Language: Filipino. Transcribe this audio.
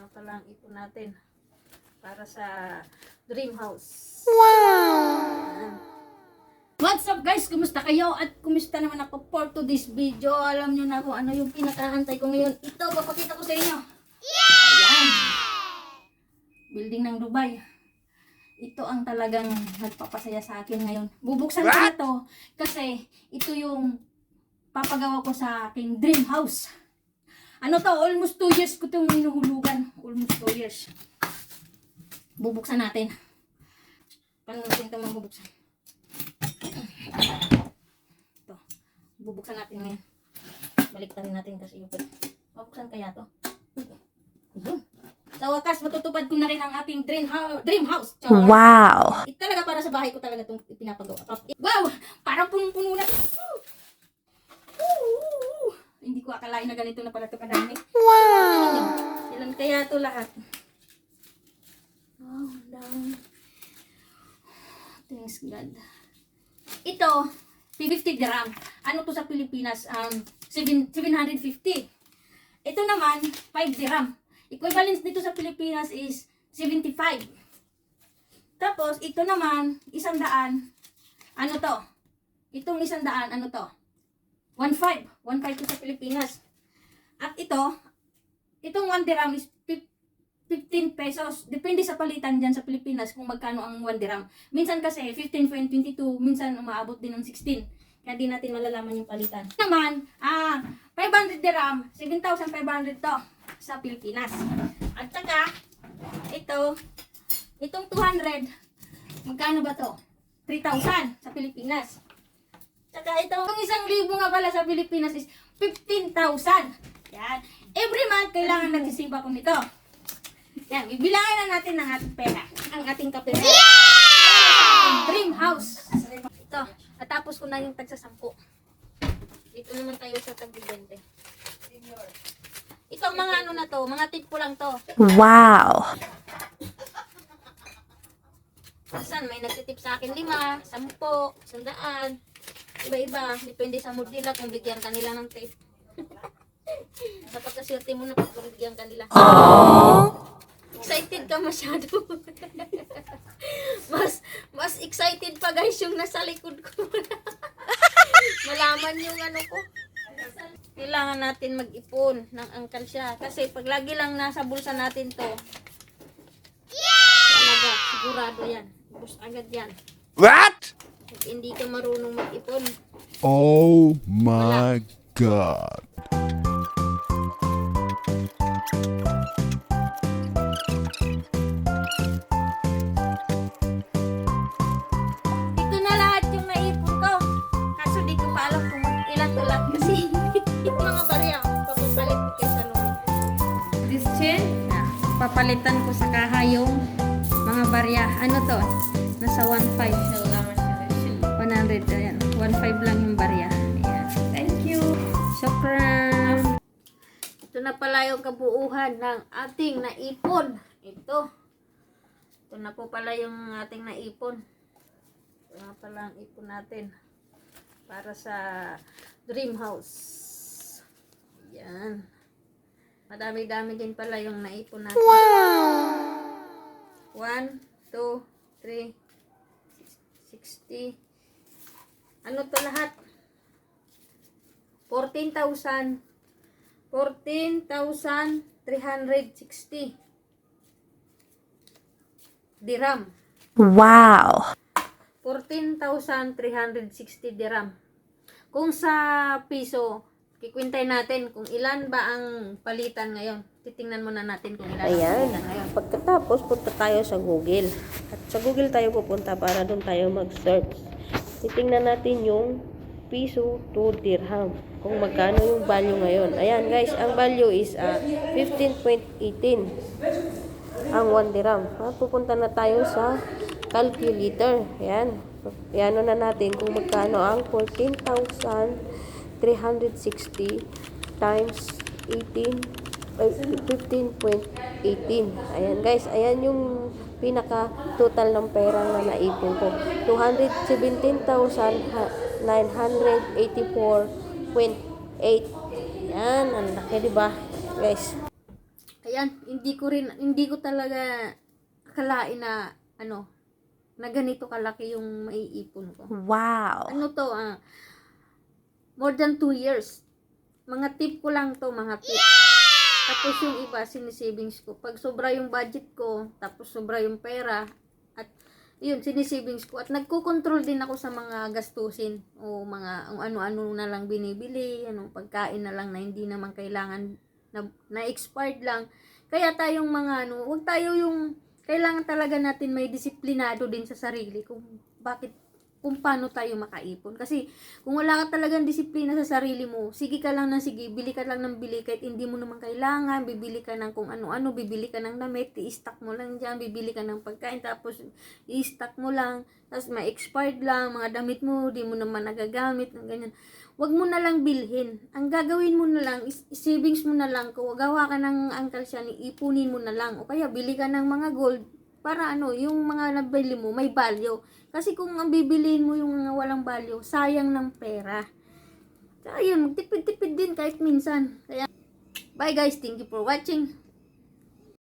Mga palang ipon natin para sa dream house. Wow! What's up guys? Kumusta kayo? At kumusta naman ako for today's video? Alam nyo na kung ano yung pinakaantay ko ngayon. Ito, papakita ko sa inyo. Ayan. Building ng Dubai. Ito ang talagang nagpapasaya sa akin ngayon. Bubuksan ko na to kasi ito yung papagawa ko sa aking dream house. Ano to? Almost 2 years ko itong hinuhulugan. Almost 2 years. Bubuksan natin. Paano natin ito mabubuksan? Ito. Bubuksan natin ngayon. Baliktarin natin kasi yung mabuksan kaya to. Ayun. Sa wakas, matutupad ko na rin ang ating dream house. Char. Wow! Ito talaga para sa bahay ko talaga itong pinapagawa. Wow! Parang punong-puno na. Hindi ko akalain na ganito na pala ito kadami. Wow! Ilan kaya ito lahat? Wow, dami. Thanks God. Ito, 50 dirham. Ano to sa Pilipinas? 750. Ito naman, 5 dirham. Equivalence dito sa Pilipinas is 75. Tapos, ito naman, 100. Ano to? Itong 100, ano to? 1.5. 1.5 to sa Pilipinas. At ito, itong 1 dirham is 15 pesos. Depende sa palitan dyan sa Pilipinas kung magkano ang 1 dirham. Minsan kasi 15.22, minsan umaabot din ng 16. Kaya di natin malalaman yung palitan. Naman, 500 dirham, 7,500 to sa Pilipinas. At saka, itong 200, magkano ba to? 3,000 sa Pilipinas. Saka itong 1,000 nga pala sa Pilipinas is 15,000. Yan. Every month, kailangan nagsisave ako nito. Yan. Bibilangin na natin ang ating pera. Ang ating kapera. Yeah! Dream house. Ito. At tapos ko na yung tagsasampu. Dito naman tayo sa tag-20. Ito mga ano na to. Mga tip ko lang to. Wow! Minsan may nagtitip sa akin 5, 10, 100. Iba-iba. Depende sa mood nila kung bigyan kanila ng tip. Sa pagkaswerte mo na pagkabigyan kanila. Excited ka masyado. mas excited pa guys yung nasa likod ko. Malaman yung ano ko. Kailangan natin mag-ipon ng angkansya. Kasi pag lagi lang nasa bulsa natin to, talaga, sigurado yan. Bus agad yan. What? Pag hindi ka marunong mag-ipon. Oh my God! Ito na lahat yung naipon ko. Kaso di ko pa alam kung ilan to lahat kasi mga barya. Papapalit ko kay Salon. This chain, papalitan ko sa kaha yung mga barya. Ano to? Nasa 1.5. 100. Ayan. 1.5 lang yung barya. Ayan. Thank you. Shukran. Ito na pala yung kabuuhan ng ating naipon. Ito. Ito na po pala yung ating naipon. Ito na pala ang ipon natin para sa dream house. Yan. Madami-dami din pala yung naipon natin. Wow! 1, 2, 3, 60. Ano to lahat? 14,360 dirham. Wow! 14,360 dirham. Kung sa piso, kikwintay natin kung ilan ba ang palitan ngayon. Titingnan muna natin kung ilan ang palitan ngayon. Pagkatapos, punta tayo sa Google. At sa Google tayo pupunta para doon tayo mag-search. Titingnan natin yung piso to dirham. Kung magkano yung value ngayon. Ayan guys, ang value is 15.18. Ang 1 dirham. Pupunta na tayo sa calculator. Ayan. Ayan na natin kung magkano ang 14,360 times 15.18. Ayan guys, ayan yung pinaka total ng pera na naipon ko. 217,984.8. Yan, ang laki diba guys. Ayan, hindi ko talaga akalain na, na ganito kalaki yung maiipon ko. Wow. Ano to, more than 2 years. Mga tip ko lang to, mga tip. Tapos yung iba, sinisavings ko. Pag sobra yung budget ko, tapos sobra yung pera, at yun, sinisavings ko. At nagko-control din ako sa mga gastusin. O mga ano-ano na lang binibili, pagkain na lang na hindi naman kailangan na expired lang. Kaya tayong mga wag tayo yung, kailangan talaga natin may disiplinado din sa sarili kung paano tayo makaipon. Kasi kung wala ka talagang disiplina sa sarili mo, sige ka lang ng sige, bili ka lang ng bili kahit hindi mo naman kailangan, bibili ka ng kung ano-ano, bibili ka ng damit, i-stock mo lang dyan, bibili ka ng pagkain, tapos i-stock mo lang, tapos may expired lang, mga damit mo, di mo naman nagagamit, ng ganyan. Wag mo na lang bilhin. Ang gagawin mo na lang, savings mo na lang, kung gawa ka ng Uncle Shani, ipunin mo na lang, o kaya bili ka ng mga gold, para yung mga nabili mo may value. Kasi kung ang bibiliin mo yung mga walang value, sayang ng pera. Kaya yun, magtipid-tipid din kahit minsan. Kaya, bye guys, thank you for watching.